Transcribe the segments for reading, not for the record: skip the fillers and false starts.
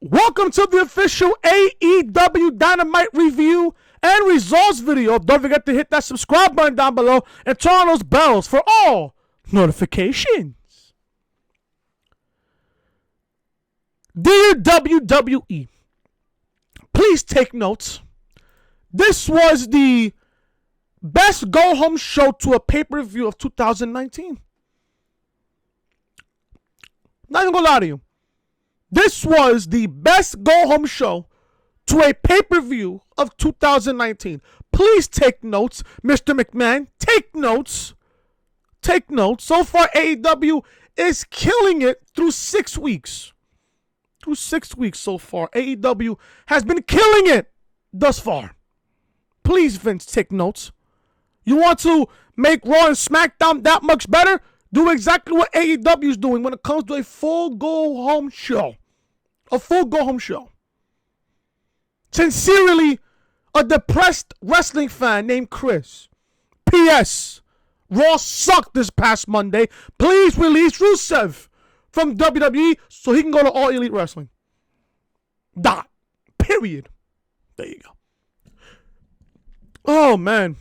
Welcome to the official AEW Dynamite review and results video. Don't forget to hit that subscribe button down below and turn on those bells for all notifications. Dear WWE, please take notes. This was the best go-home show to a pay-per-view of 2019. Not even gonna lie to you. This was the best go-home show to a pay-per-view of 2019. Please take notes, Mr. McMahon. Take notes. Take notes. So far, AEW is killing it through 6 weeks. Through 6 weeks so far, AEW has been killing it thus far. Please, Vince, take notes. You want to make Raw and SmackDown that much better? Do exactly what AEW is doing when it comes to a full go-home show. A full go-home show. Sincerely, a depressed wrestling fan named Chris. P.S. Raw sucked this past Monday. Please release Rusev from WWE so he can go to All Elite Wrestling. Dot. Period. There you go. Oh, man.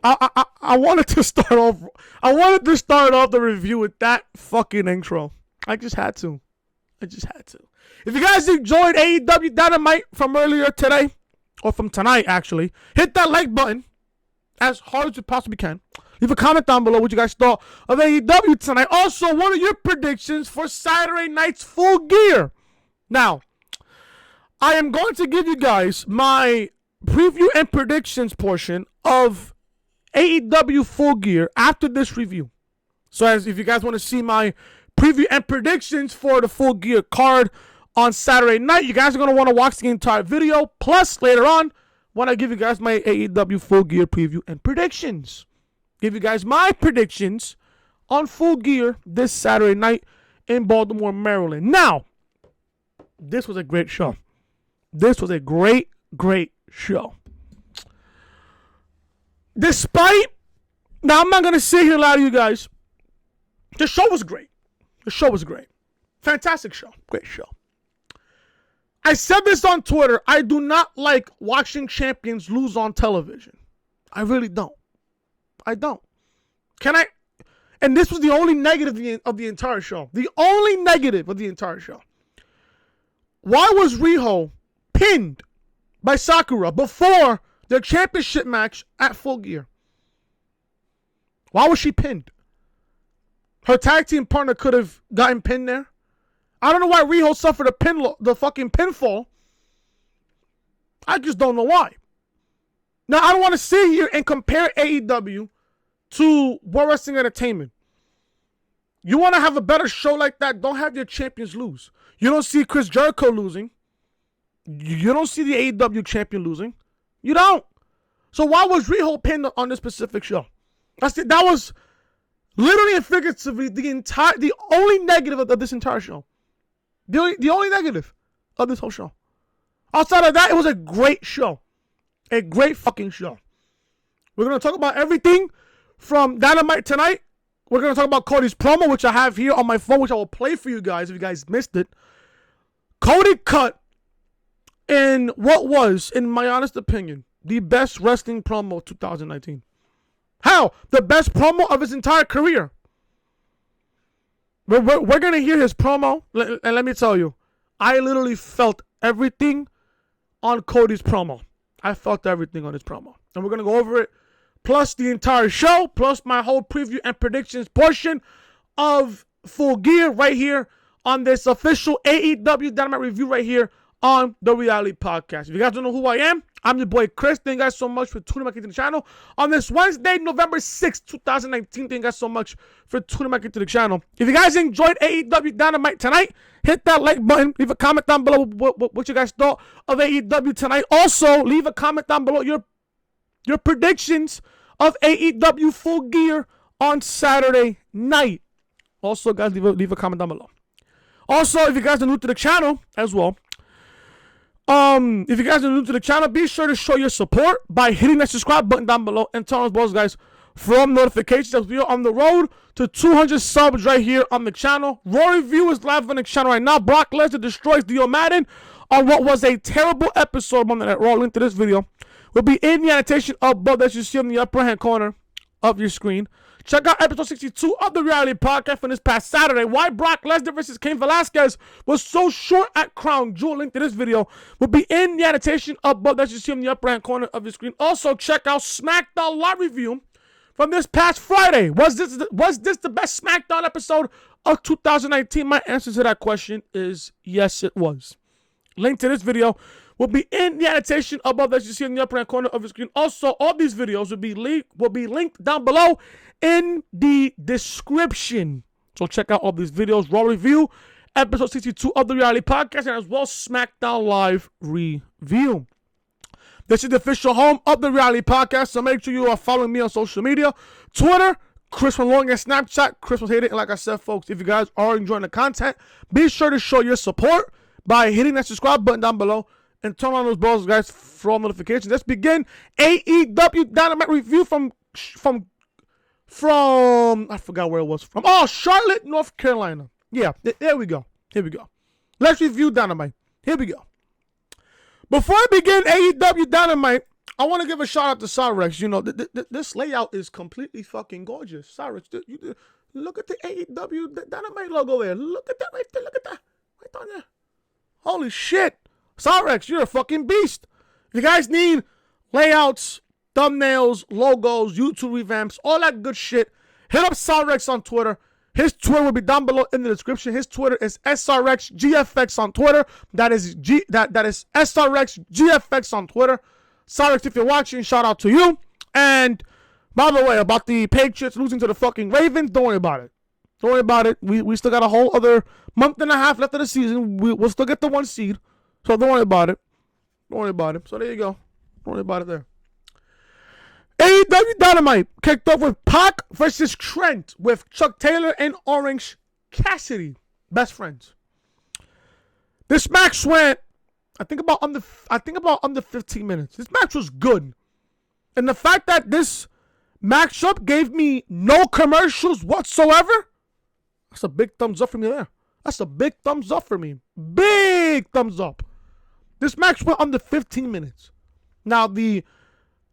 I wanted to start off the review with that fucking intro. I just had to. If you guys enjoyed AEW Dynamite from earlier today, or from tonight actually, hit that like button as hard as you possibly can. Leave a comment down below what you guys thought of AEW tonight. Also, what are your predictions for Saturday night's Full Gear? Now, I am going to give you guys my preview and predictions portion of AEW Full Gear after this review. So if you guys want to see my preview and predictions for the Full Gear card on Saturday night, you guys are going to want to watch the entire video. Plus, later on, when I give you guys my AEW Full Gear preview and predictions. Give you guys my predictions on Full Gear this Saturday night in Baltimore, Maryland. Now, this was a great show. This was a great show. Despite, now I'm not going to sit here and lie to you guys. The show was great. Fantastic show. Great show. I said this on Twitter. I do not like watching champions lose on television. I really don't. I don't. And this was the only negative of the entire show. The only negative of the entire show. Why was Riho pinned by Sakura before their championship match at Full Gear? Why was she pinned? Her tag team partner could have gotten pinned there. I don't know why Riho suffered the fucking pinfall. I just don't know why. Now, I don't want to sit here and compare AEW to World Wrestling Entertainment. You want to have a better show like that, don't have your champions lose. You don't see Chris Jericho losing. You don't see the AEW champion losing. You don't. So why was Riho pinned on this specific show? That was literally and figuratively the only negative of this entire show. The only negative of this whole show. Outside of that, it was a great show. A great fucking show. We're going to talk about everything from Dynamite tonight. We're going to talk about Cody's promo, which I have here on my phone, which I will play for you guys if you guys missed it. Cody cut in what was, in my honest opinion, the best wrestling promo of 2019. How? The best promo of his entire career. We're going to hear his promo, and let me tell you, I literally felt everything on Cody's promo. I felt everything on his promo. And we're going to go over it, plus the entire show, plus my whole preview and predictions portion of Full Gear right here on this official AEW Dynamite review right here on the Reality Podcast. If you guys don't know who I am, I'm your boy Chris. Thank you guys so much for tuning back into the channel on this Wednesday, November 6th, 2019. Thank you guys so much for tuning back into the channel. If you guys enjoyed AEW Dynamite tonight, hit that like button. Leave a comment down below what you guys thought of AEW tonight. Also, leave a comment down below your predictions of AEW Full Gear on Saturday night. Also, guys, leave a comment down below. Also, if you guys are new to the channel as well, if you guys are new to the channel, be sure to show your support by hitting that subscribe button down below and turn on those bells, guys, from notifications as we are on the road to 200 subs right here on the channel. Raw Review is live on the channel right now. Brock Lesnar destroys Dio Madden on what was a terrible episode of Monday Night Raw. Link to this video will be in the annotation above that you see in the upper hand corner of your screen. Check out episode 62 of the Reality Podcast from this past Saturday. Why Brock Lesnar versus Cain Velasquez was so short at Crown Jewel. Link to this video will be in the annotation above that you see in the upper hand corner of your screen. Also, check out SmackDown Live Review from this past Friday. Was this the best SmackDown episode of 2019? My answer to that question is yes, it was. Link to this video will be in the annotation above that you see in the upper hand corner of your screen. Also, all these videos will be linked down below in the description. So check out all these videos. Raw Review, episode 62 of the Reality Podcast, and as well SmackDown Live Review. This is the official home of the Reality Podcast, so make sure you are following me on social media. Twitter, Chris from Long and Snapchat, Chris from Hayter. And like I said, folks, if you guys are enjoying the content, be sure to show your support by hitting that subscribe button down below and turn on those bells, guys, for all notifications. Let's begin AEW Dynamite review from I forgot where it was from. Oh, Charlotte, North Carolina. Yeah, there we go. Here we go. Let's review Dynamite. Here we go. Before I begin AEW Dynamite, I want to give a shout out to Cyrex. You know, this layout is completely fucking gorgeous. Cyrex, look at the AEW Dynamite logo there. Look at that right there. Look at that. Right on there. Holy shit. Cyrex, you're a fucking beast. If you guys need layouts, thumbnails, logos, YouTube revamps, all that good shit, hit up Cyrex on Twitter. His Twitter will be down below in the description. His Twitter is SRXGFX on Twitter. That is SRXGFX on Twitter. Cyrex, if you're watching, shout out to you. And by the way, about the Patriots losing to the fucking Ravens, don't worry about it. Don't worry about it. We still got a whole other month and a half left of the season. We'll still get the 1 seed. So don't worry about it. Don't worry about it. So there you go. Don't worry about it there. AEW Dynamite kicked off with Pac versus Trent with Chuck Taylor and Orange Cassidy, best friends. This match went, I think about under 15 minutes. This match was good, and the fact that this matchup gave me no commercials whatsoever, that's a big thumbs up for me there. That's a big thumbs up for me. Big thumbs up. This match went under 15 minutes. Now, the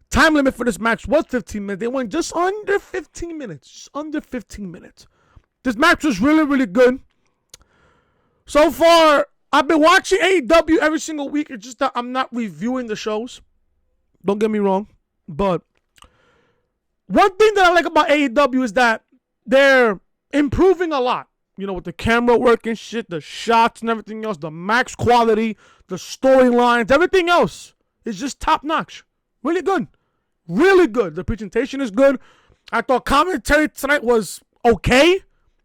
time limit for this match was 15 minutes. They went just under 15 minutes. Just under 15 minutes. This match was really, really good. So far, I've been watching AEW every single week. It's just that I'm not reviewing the shows. Don't get me wrong. But one thing that I like about AEW is that they're improving a lot. You know, with the camera work and shit, the shots and everything else, the max quality, the storylines, everything else is just top notch. Really good. Really good. The presentation is good. I thought commentary tonight was okay.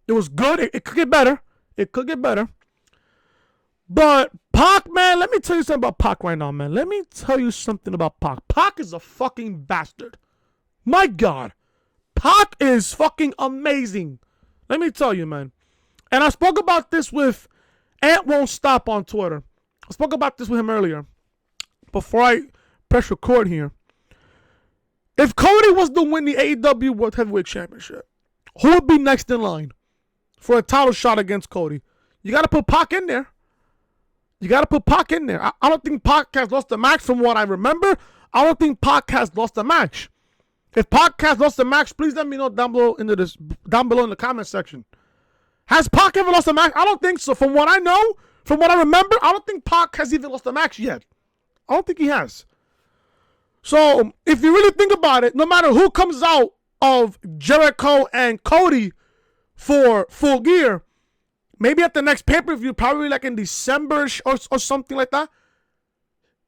It was good. It could get better. It could get better. But Pac, man, let me tell you something about Pac right now, man. Let me tell you something about Pac. Pac is a fucking bastard. My God. Pac is fucking amazing. Let me tell you, man. And I spoke about this with Ant Won't Stop on Twitter. I spoke about this with him earlier. Before I press record here. If Cody was to win the AEW World Heavyweight Championship, who would be next in line for a title shot against Cody? You got to put Pac in there. You got to put Pac in there. I don't think Pac has lost the match from what I remember. I don't think Pac has lost the match. If Pac has lost the match, please let me know down below in the comment section. Has Pac ever lost a match? I don't think so. From what I know, from what I remember, I don't think Pac has even lost a match yet. I don't think he has. So, if you really think about it, no matter who comes out of Jericho and Cody for Full Gear, maybe at the next pay-per-view, probably like in December or something like that,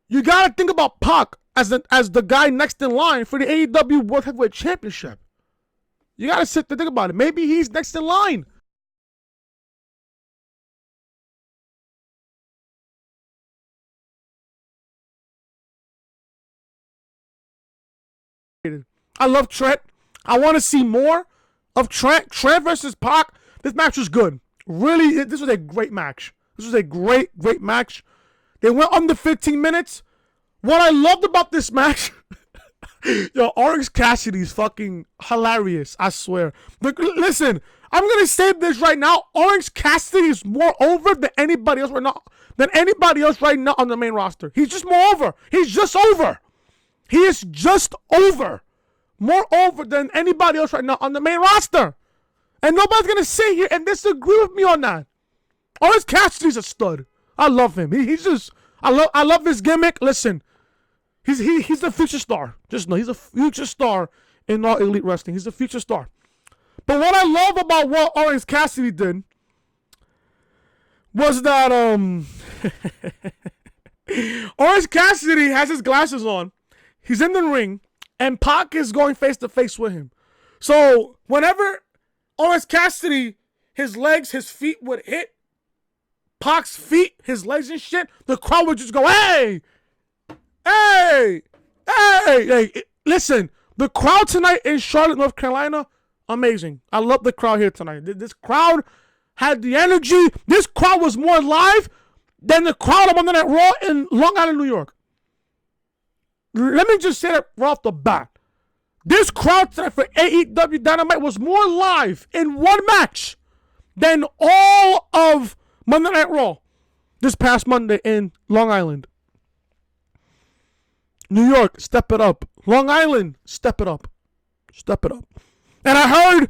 you got to think about Pac as the guy next in line for the AEW World Heavyweight Championship. You got to sit to think about it. Maybe he's next in line. I love Trent. I want to see more of Trent. Trent versus Pac. This match was good. Really, this was a great match. This was a great match. They went under 15 minutes. What I loved about this match, Yo, Orange Cassidy's fucking hilarious. I swear. Look, listen, I'm gonna say this right now. Orange Cassidy is more over than anybody else right now. On the main roster. He's just more over. He's just over. He is just over. More over than anybody else right now on the main roster. And nobody's gonna sit here and disagree with me on that. Orange Cassidy's a stud. I love him. He's just. I love his gimmick. Listen. He's a future star. Just know he's a future star in all Elite Wrestling. He's a future star. But what I love about what Orange Cassidy did was that Orange Cassidy has his glasses on. He's in the ring, and Pac is going face to face with him. So whenever Orange Cassidy, his legs, his feet would hit Pac's feet, his legs and shit, the crowd would just go, hey! Hey! Listen, the crowd tonight in Charlotte, North Carolina, amazing. I love the crowd here tonight. This crowd had the energy. This crowd was more live than the crowd on Monday Night Raw in Long Island, New York. Let me just say that right off the bat. This crowd tonight for AEW Dynamite was more live in one match than all of Monday Night Raw this past Monday in Long Island. New York, step it up. Long Island, step it up. Step it up. And I heard,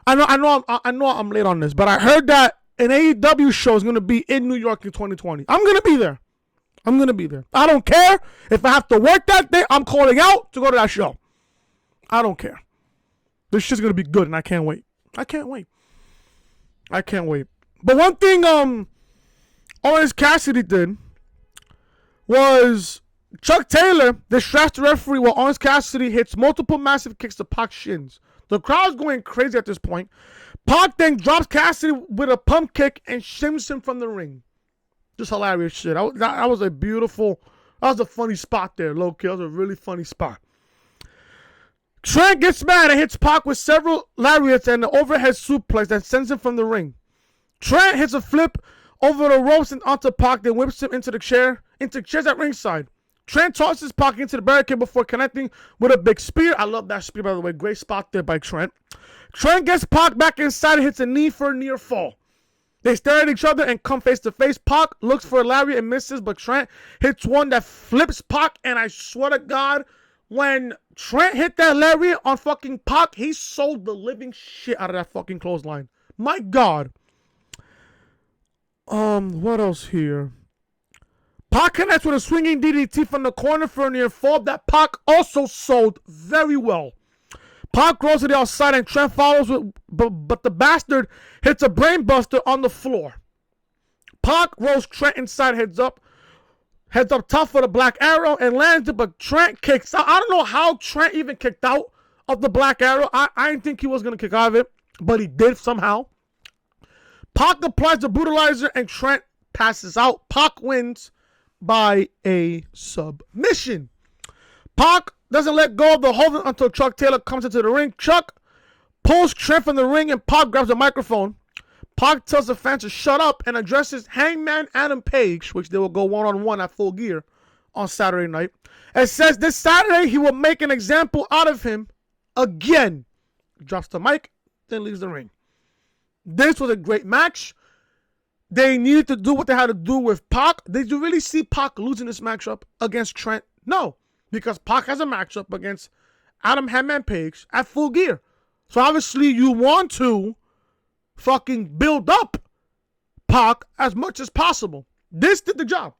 I know I'm late on this, but I heard that an AEW show is going to be in New York in 2020. I'm going to be there. I don't care. If I have to work that day, I'm calling out to go to that show. I don't care. This shit's going to be good, and I can't wait. But one thing Orange Cassidy did was Chuck Taylor distracts the referee while Orange Cassidy hits multiple massive kicks to Pac's shins. The crowd's going crazy at this point. Pac then drops Cassidy with a pump kick and shims him from the ring. Just hilarious shit. That was a funny spot there, low-key. That was a really funny spot. Trent gets mad and hits Pac with several lariats and an overhead suplex that sends him from the ring. Trent hits a flip over the ropes and onto Pac, then whips him into chairs at ringside. Trent tosses Pac into the barricade before connecting with a big spear. I love that spear, by the way. Great spot there by Trent. Trent gets Pac back inside and hits a knee for a near fall. They stare at each other and come face to face. Pac looks for a lariat and misses, but Trent hits one that flips Pac, and I swear to God, when Trent hit that lariat on fucking Pac, he sold the living shit out of that fucking clothesline. My God. What else here? Pac connects with a swinging DDT from the corner for a near fall that Pac also sold very well. Pac rolls to the outside and Trent follows, but the bastard hits a brainbuster on the floor. Pac rolls Trent inside, heads up top for the Black Arrow and lands it, but Trent kicks out. I don't know how Trent even kicked out of the Black Arrow. I didn't think he was going to kick out of it, but he did somehow. Pac applies the brutalizer and Trent passes out. Pac wins by a submission. Pac doesn't let go of the hold until Chuck Taylor comes into the ring. Chuck pulls Trent from the ring and Pac grabs the microphone. Pac tells the fans to shut up and addresses Hangman Adam Page, which they will go one-on-one at Full Gear on Saturday night, and says this Saturday he will make an example out of him again. Drops the mic, then leaves the ring. This was a great match. They needed to do what they had to do with Pac. Did you really see Pac losing this matchup against Trent? No, because Pac has a matchup against Adam Hangman Page at Full Gear. So obviously you want to fucking build up Pac as much as possible. This did the job.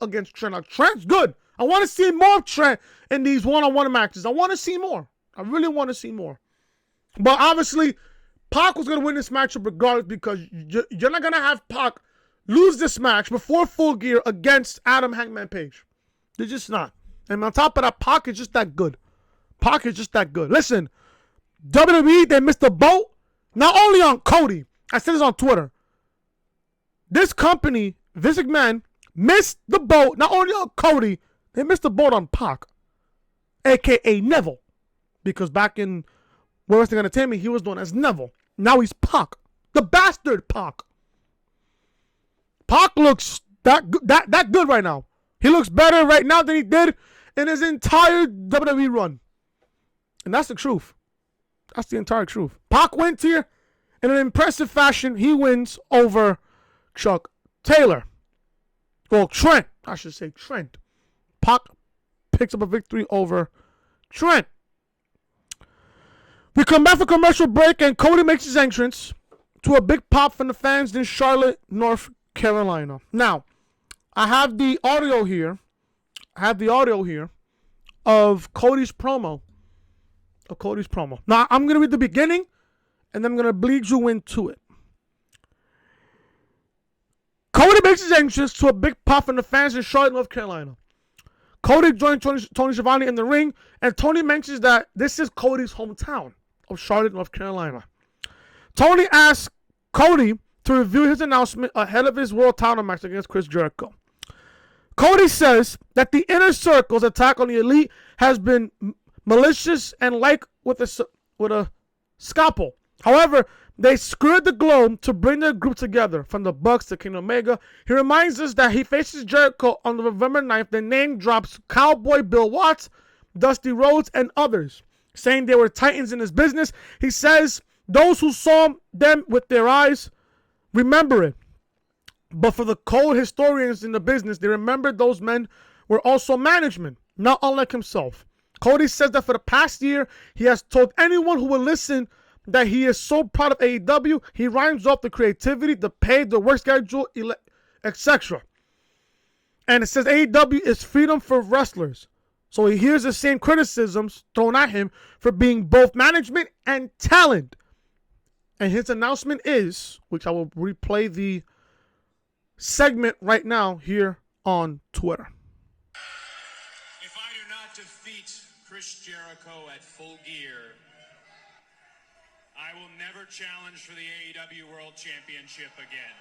Against Trent. Now, Trent's good. I want to see more of Trent in these one-on-one matches. I want to see more. I really want to see more. But obviously, Pac was going to win this matchup regardless because you're not going to have Pac lose this match before Full Gear against Adam Hangman Page. They're just not. And on top of that, Pac is just that good. Listen, WWE, they missed the boat. Not only on Cody. I said this on Twitter. This company, Vince McMahon, missed the boat. Not only on Cody, they missed the boat on Pac. A.K.A. Neville. Because back in World Wrestling Entertainment, he was known as Neville. Now he's Pac. The bastard Pac. Pac looks that good right now. He looks better right now than he did in his entire WWE run. And that's the truth. That's the entire truth. Pac wins here in an impressive fashion. He wins over Chuck Taylor. Well, Trent. I should say Trent. Pac picks up a victory over Trent. We come back for commercial break, and Cody makes his entrance to a big pop from the fans in Charlotte, North Carolina. Now, I have the audio here. Of Cody's promo. Now, I'm going to read the beginning, and then I'm going to bleed you into it. Cody makes his entrance to a big pop from the fans in Charlotte, North Carolina. Cody joins Tony Schiavone in the ring, and Tony mentions that this is Cody's hometown of Charlotte, North Carolina. Tony asks Cody to review his announcement ahead of his world title match against Chris Jericho. Cody says that the Inner Circle's attack on the Elite has been malicious and like with a scalpel. However, they screwed the globe to bring their group together, from the Bucks to King Omega. He reminds us that he faces Jericho on November 9th, then name drops Cowboy Bill Watts, Dusty Rhodes, and others, saying they were titans in his business. He says those who saw them with their eyes remember it. But for the cold historians in the business, they remember those men were also management, not unlike himself. Cody says that for the past year, he has told anyone who will listen that he is so proud of AEW. He rhymes off the creativity, the pay, the work schedule, etc. And it says AEW is freedom for wrestlers. So he hears the same criticisms thrown at him for being both management and talent. And his announcement is, which I will replay the segment right now here on Twitter. If I do not defeat Chris Jericho at Full Gear, I will never challenge for the AEW World Championship again.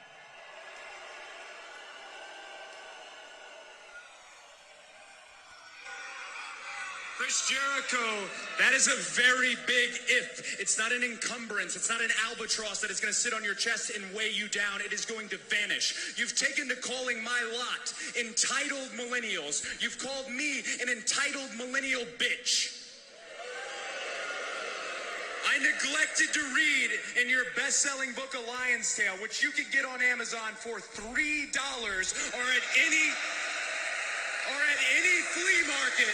Chris Jericho, that is a very big if. It's not an encumbrance. It's not an albatross that is going to sit on your chest and weigh you down. It is going to vanish. You've taken to calling my lot entitled millennials. You've called me an entitled millennial bitch. I neglected to read in your best-selling book, A Lion's Tale, which you could get on Amazon for $3 or at any flea market.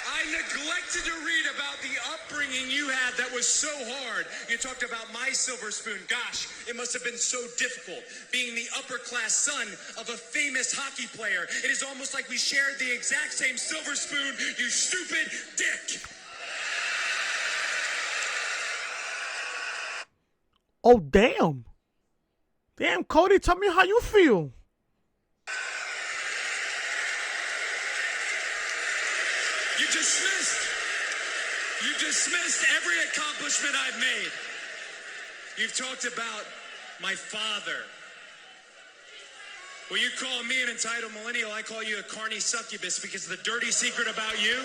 I neglected to read about the upbringing you had that was so hard. You talked about my silver spoon. Gosh, it must have been so difficult being the upper-class son of a famous hockey player. It is almost like we shared the exact same silver spoon, you stupid dick. Oh, damn. Damn, Cody, tell me how you feel. You dismissed every accomplishment I've made. You've talked about my father. Well, you call me an entitled millennial, I call you a carny succubus, because the dirty secret about you,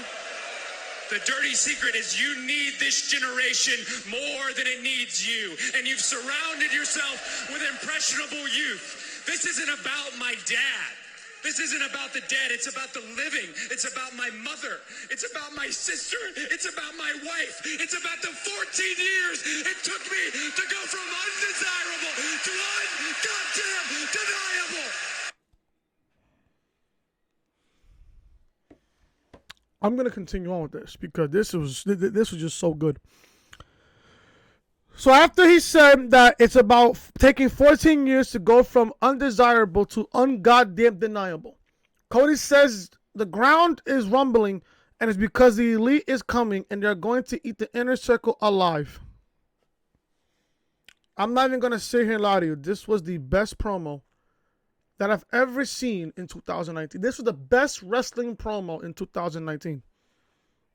the dirty secret is you need this generation more than it needs you. And you've surrounded yourself with impressionable youth. This isn't about my dad. This isn't about the dead. It's about the living. It's about my mother. It's about my sister. It's about my wife. It's about the 14 years it took me to go from undesirable to un-goddamn deniable. I'm going to continue on with this because this was just so good. So after he said that it's about taking 14 years to go from undesirable to ungoddamn deniable, Cody says the ground is rumbling and it's because the Elite is coming and they're going to eat the Inner Circle alive. I'm not even going to sit here and lie to you. This was the best promo that I've ever seen in 2019. This was the best wrestling promo in 2019.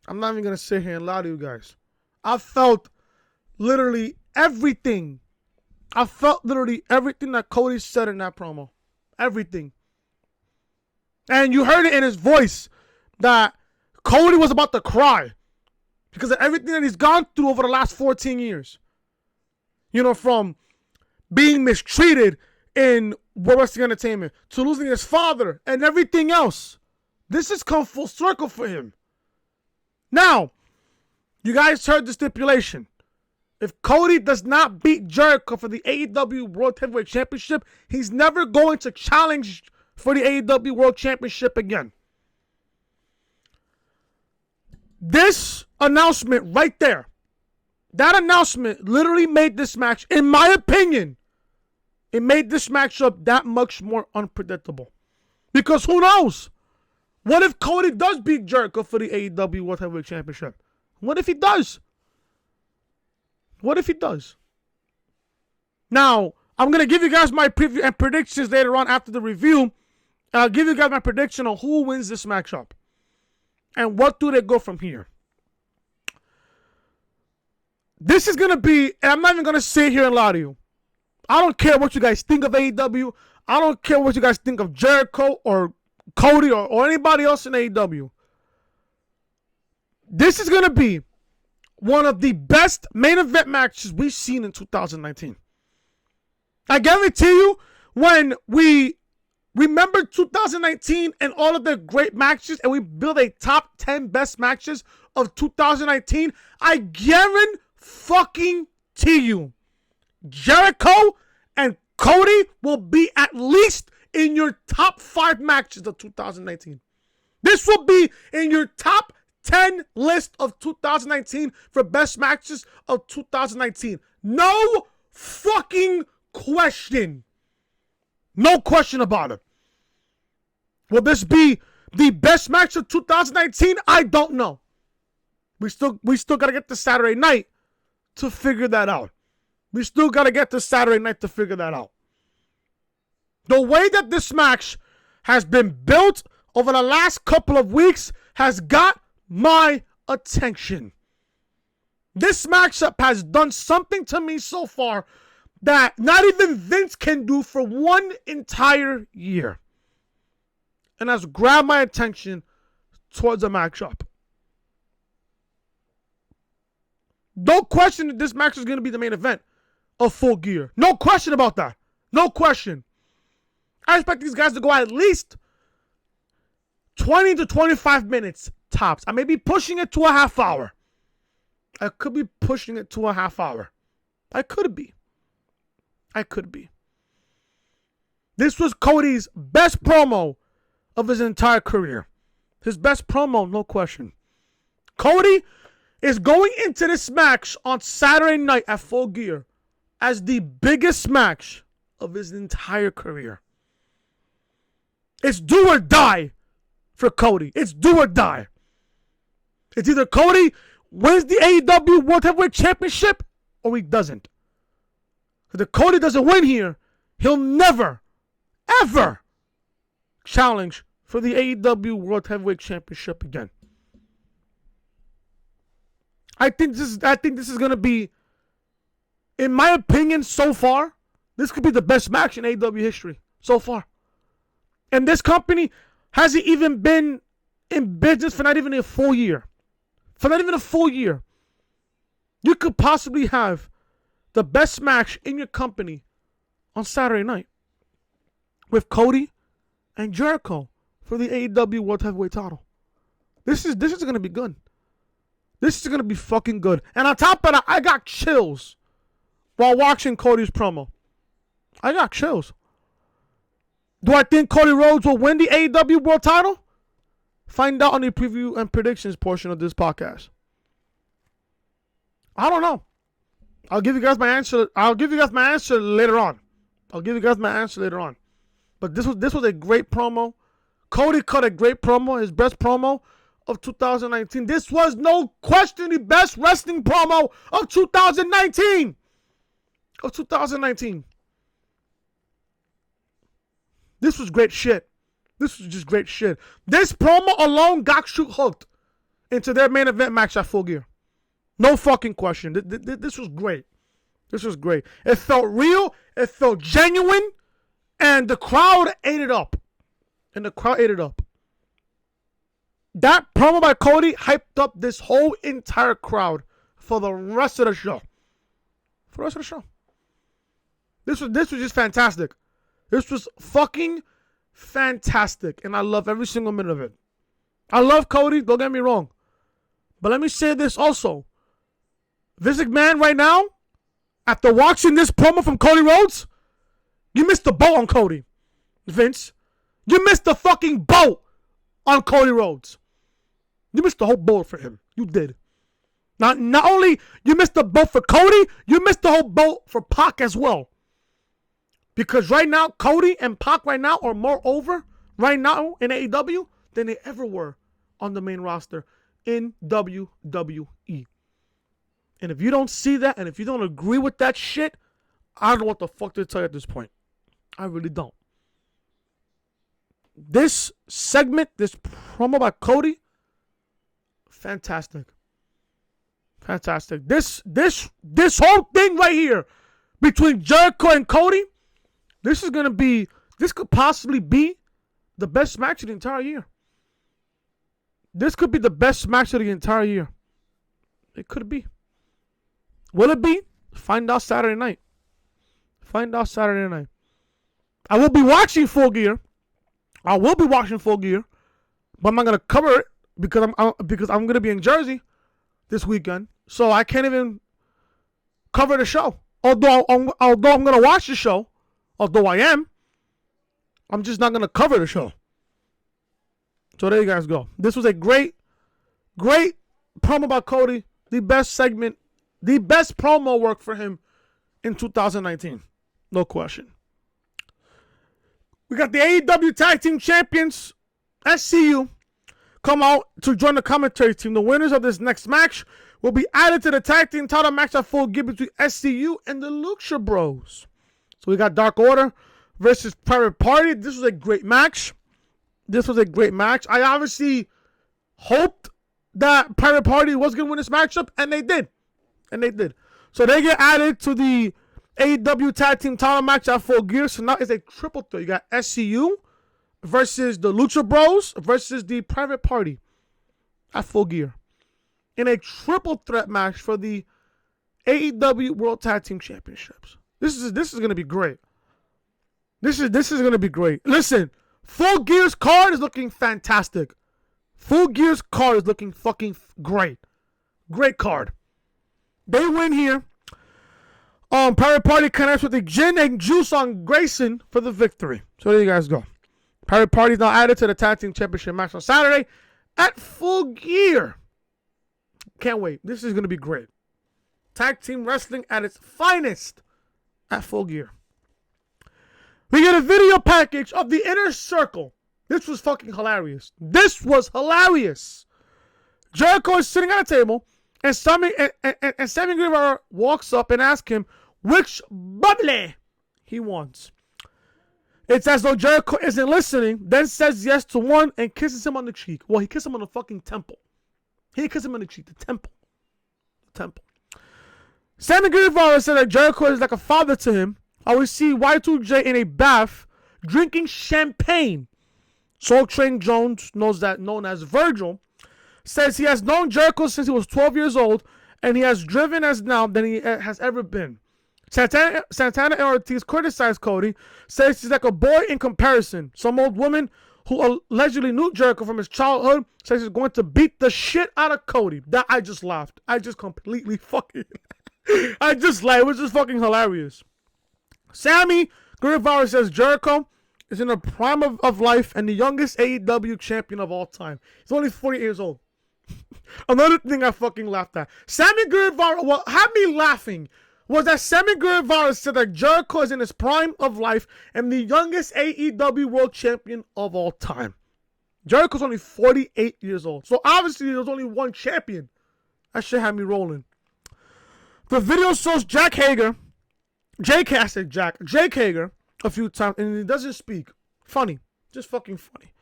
I'm not even going to sit here and lie to you guys. I felt literally everything. I felt literally everything that Cody said in that promo. Everything. And you heard it in his voice that Cody was about to cry because of everything that he's gone through over the last 14 years. You know, from being mistreated in World Wrestling Entertainment to losing his father and everything else This has come full circle for him. Now, you guys heard the stipulation. If Cody does not beat Jericho for the AEW World Heavyweight Championship, he's never going to challenge for the AEW World Championship again. This announcement right there, that announcement literally made this match, in my opinion, it made this matchup that much more unpredictable. Because who knows? What if Cody does beat Jericho for the AEW World Heavyweight Championship? What if he does? What if he does? Now, I'm going to give you guys my preview and predictions later on after the review. I'll give you guys my prediction on who wins this matchup. And what do they go from here? This is going to be, and I'm not even going to sit here and lie to you. I don't care what you guys think of AEW. I don't care what you guys think of Jericho or Cody or anybody else in AEW. This is going to be one of the best main event matches we've seen in 2019. I guarantee you, when we remember 2019 and all of the great matches and we build a top 10 best matches of 2019, I guarantee you, Jericho and Cody will be at least in your top 5 matches of 2019. This will be in your top 10 list of 2019 for best matches of 2019. No fucking question. No question about it. Will this be the best match of 2019? I don't know. We still got to get to Saturday night to figure that out. We still got to get to Saturday night to figure that out. The way that this match has been built over the last couple of weeks has got my attention. This matchup has done something to me so far that not even Vince can do for one entire year. And has grabbed my attention towards a matchup. No question that this match is going to be the main event of Full Gear. No question about that. No question. I expect these guys to go at least 20 to 25 minutes tops. I may be pushing it to a half hour. I could be pushing it to a half hour. I could be. This was Cody's best promo of his entire career. His best promo, no question. Cody is going into this match on Saturday night at Full Gear as the biggest match of his entire career. It's do or die for Cody. It's do or die. It's either Cody wins the AEW World Heavyweight Championship or he doesn't. Because if Cody doesn't win here, he'll never, ever challenge for the AEW World Heavyweight Championship again. I think this is going to be, in my opinion, so far, this could be the best match in AEW history so far. And this company hasn't even been in business for not even a full year. For not even a full year. You could possibly have the best match in your company on Saturday night with Cody and Jericho for the AEW World Heavyweight title. This is going to be good. This is going to be fucking good. And on top of that, I got chills while watching Cody's promo. I got chills. Do I think Cody Rhodes will win the AEW World title? Find out on the preview and predictions portion of this podcast. I don't know. I'll give you guys my answer. Later on. But this was a great promo. Cody cut a great promo, his best promo of 2019. This was no question the best wrestling promo of 2019. This was great shit. This was just great shit. This promo alone got you hooked into their main event match at Full Gear. No fucking question. This was great. This was great. It felt real. It felt genuine. And the crowd ate it up. That promo by Cody hyped up this whole entire crowd for the rest of the show. This was just fantastic. This was fucking fantastic. And I love every single minute of it. I love Cody, don't get me wrong. But let me say this also. Vince McMahon right now, after watching this promo from Cody Rhodes, you missed the boat on Cody, Vince. You missed the fucking boat on Cody Rhodes. You missed the whole boat for him. You did. Not only you missed the boat for Cody, you missed the whole boat for Pac as well. Because right now, Cody and Pac right now are more over right now in AEW than they ever were on the main roster in WWE. And if you don't see that, and if you don't agree with that shit, I don't know what the fuck to tell you at this point. I really don't. This segment, this promo by Cody, fantastic. Fantastic. This whole thing right here between Jericho and Cody, this could possibly be the best match of the entire year. This could be the best match of the entire year. It could be. Will it be? Find out Saturday night. Find out Saturday night. I will be watching Full Gear. But I'm not gonna cover it because I'm gonna be in Jersey this weekend, so I can't even cover the show. Although I'm gonna watch the show, I'm just not gonna cover the show. So there you guys go. This was a great promo by Cody. The best segment, the best promo work for him in 2019, no question. We got the AEW Tag Team Champions, SCU, come out to join the commentary team. The winners of this next match will be added to the Tag Team Title match at Full Gear between SCU and the Lucha Bros. So we got Dark Order versus Private Party. This was a great match. I obviously hoped that Private Party was going to win this matchup, and they did. So they get added to the AEW Tag Team Title match at Full Gear. So now it's a triple threat. You got SCU versus the Lucha Bros versus the Private Party at Full Gear in a triple threat match for the AEW World Tag Team Championships. This is going to be great. This is going to be great. Listen, Full Gear's card is looking fantastic. Full Gear's card is looking fucking great. Great card. They win here. Private Party connects with the gin and juice on Grayson for the victory. So there you guys go. Private Party is now added to the Tag Team Championship match on Saturday at Full Gear. Can't wait. This is going to be great. Tag Team Wrestling at its finest at Full Gear. We get a video package of the Inner Circle. This was fucking hilarious. Jericho is sitting at a table, and Sammy Guevara walks up and asks him which bubbly he wants. It's as though Jericho isn't listening, then says yes to one and kisses him on the cheek. Well, he kissed him on the fucking temple. He didn't kiss him on the cheek, the temple. Sammy Guevara said that Jericho is like a father to him. I will see Y2J in a bath drinking champagne. Soul Train Jones, known as Virgil, says he has known Jericho since he was 12 years old, and he has driven as now than he has ever been. Santana and Ortiz criticized Cody, says he's like a boy in comparison. Some old woman who allegedly knew Jericho from his childhood says he's going to beat the shit out of Cody. That I just laughed. I just completely fucking... I just laughed. It was just fucking hilarious. Sammy Guevara says Jericho is in the prime of life and the youngest AEW champion of all time. He's only 40 years old. Another thing I fucking laughed at. Sammy Guevara, what had me laughing was that Sammy Guevara said that Jericho is in his prime of life and the youngest AEW world champion of all time. Jericho's only 48 years old. So obviously there's only one champion. That shit had me rolling. The video shows Jake Hager a few times, and he doesn't speak. Funny. Just fucking funny.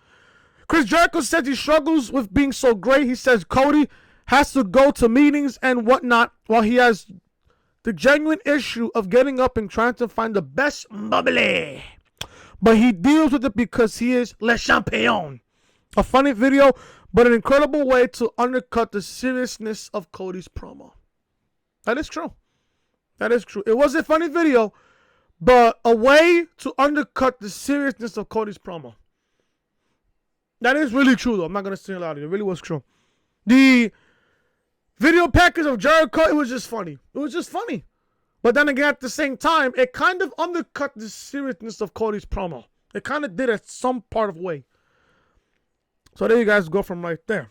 Chris Jericho says he struggles with being so great. He says Cody has to go to meetings and whatnot while he has the genuine issue of getting up and trying to find the best bubbly. But he deals with it because he is Le Champion. A funny video, but an incredible way to undercut the seriousness of Cody's promo. That is true. It was a funny video, but a way to undercut the seriousness of Cody's promo. That is really true, though. I'm not going to say it loud. It really was true. The video package of Jericho, it was just funny. It was just funny. But then again, at the same time, it kind of undercut the seriousness of Cody's promo. It kind of did it some part of way. So there you guys go from right there.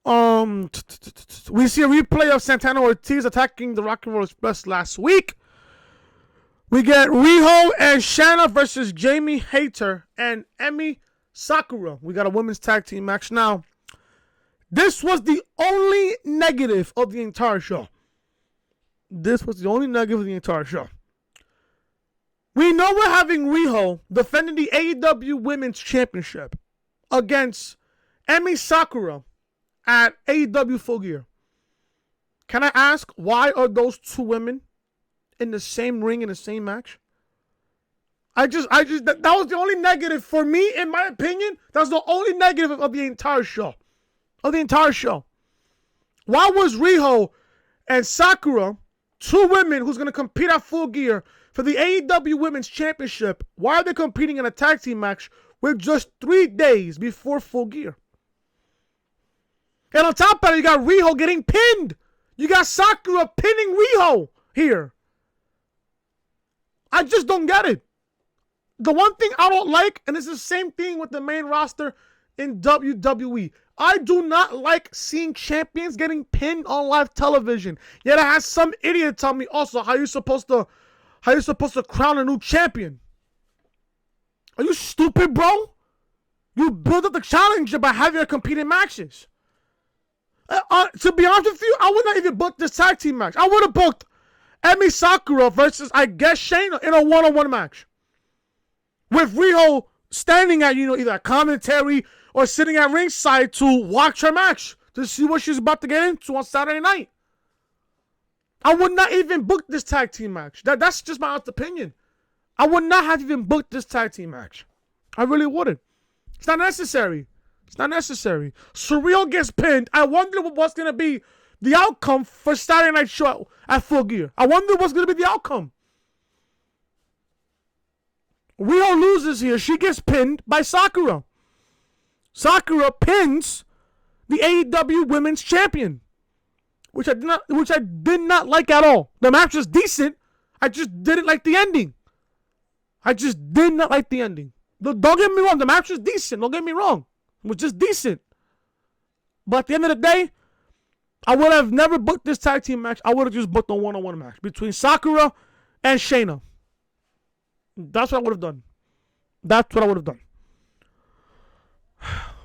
We see a replay of Santana Ortiz attacking the Rock and Roll Express last week. We get Riho and Shanna versus Jamie Hayter and Emi Sakura. We got a women's tag team match now. This was the only negative of the entire show. This was the only negative of the entire show. We know we're having Riho defending the AEW Women's Championship against Emi Sakura at AEW Full Gear. Can I ask, why are those two women in the same ring in the same match? That was the only negative for me, in my opinion. That's the only negative of the entire show. Why was Riho and Sakura, two women who's going to compete at Full Gear for the AEW Women's Championship, why are they competing in a tag team match with just 3 days before Full Gear? And on top of it, you got Riho getting pinned. You got Sakura pinning Riho here. I just don't get it. The one thing I don't like, and it's the same thing with the main roster in WWE, I do not like seeing champions getting pinned on live television. Yet I had some idiot tell me also how you're supposed to crown a new champion. Are you stupid, bro? You build up the challenger by having her compete in matches. To be honest with you, I would not even book this tag team match. I would have booked Emi Sakura versus, I guess, Shayna in a one-on-one match. With Riho standing at, either a commentary or sitting at ringside to watch her match, to see what she's about to get into on Saturday night. I would not even book this tag team match. That's just my honest opinion. I would not have even booked this tag team match. I really wouldn't. It's not necessary. Surreal gets pinned. I wonder what's going to be the outcome for Saturday Night Show at Full Gear. I wonder what's going to be the outcome. Riho loses here. She gets pinned by Sakura. Sakura pins the AEW Women's Champion, which I did not like at all. The match was decent. I just didn't like the ending. Don't get me wrong. The match was decent. Don't get me wrong. It was just decent. But at the end of the day, I would have never booked this tag team match. I would have just booked a one-on-one match between Sakura and Shayna. That's what I would have done.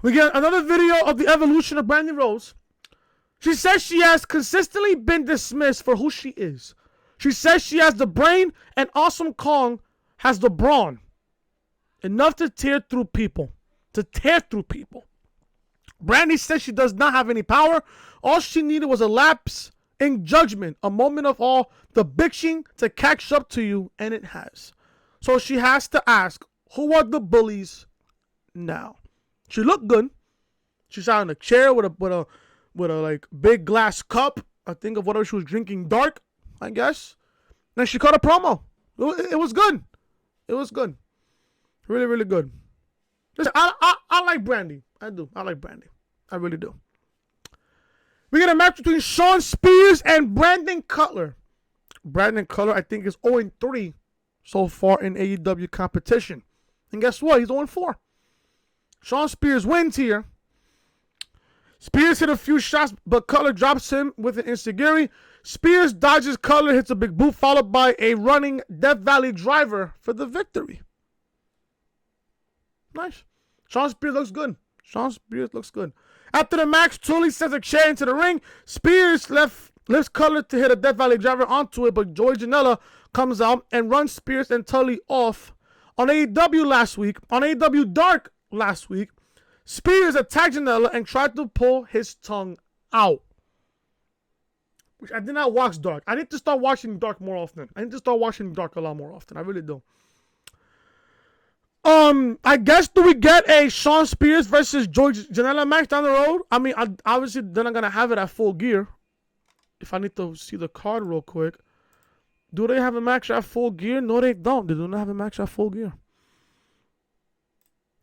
We get another video of the evolution of Brandi Rhodes. She says she has consistently been dismissed for who she is. She says she has the brain and Awesome Kong has the brawn. Enough to tear through people. Brandi says she does not have any power. All she needed was a lapse in judgment, a moment of all the bitching to catch up to you, and it has. So she has to ask, who are the bullies now? She looked good. She sat in a chair with a like big glass cup. I think of whatever she was drinking, dark, I guess. Then she cut a promo. It was good. Really, really good. Listen, I like Brandi. I do. I like Brandi. I really do. We get a match between Shawn Spears and Brandon Cutler. Brandon Cutler, I think, is 0-3 so far in AEW competition. And guess what? He's 0-4. Shawn Spears wins here. Spears hit a few shots, but Cutler drops him with an enziguri. Spears dodges Cutler, hits a big boot, followed by a running Death Valley driver for the victory. Nice. Shawn Spears looks good. After the match, Tully sends a chair into the ring. Spears lifts Cutler to hit a Death Valley driver onto it, but Joey Janela comes out and runs Spears and Tully off. On AEW Dark last week, Spears attacked Janela and tried to pull his tongue out. Which I did not watch Dark. I need to start watching Dark more often. I need to start watching Dark a lot more often. I really do. I guess, do we get a Shawn Spears versus Joey Janela match down the road? I mean, obviously they're not going to have it at Full Gear. If I need to see the card real quick. Do they have a match at Full Gear? No, they don't. They do not have a match at Full Gear.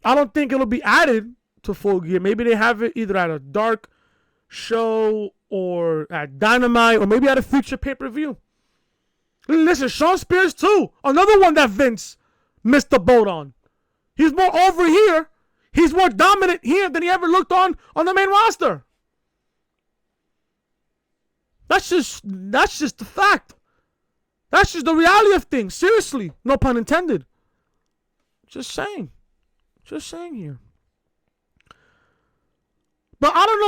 I don't think it'll be added to Full Gear. Maybe they have it either at a dark show or at Dynamite or maybe at a future pay-per-view. Listen, Shawn Spears too. Another one that Vince missed the boat on. He's more over here. He's more dominant here than he ever looked on the main roster. That's just the fact. That's just the reality of things. Seriously. No pun intended. Just saying. Just saying here. But I don't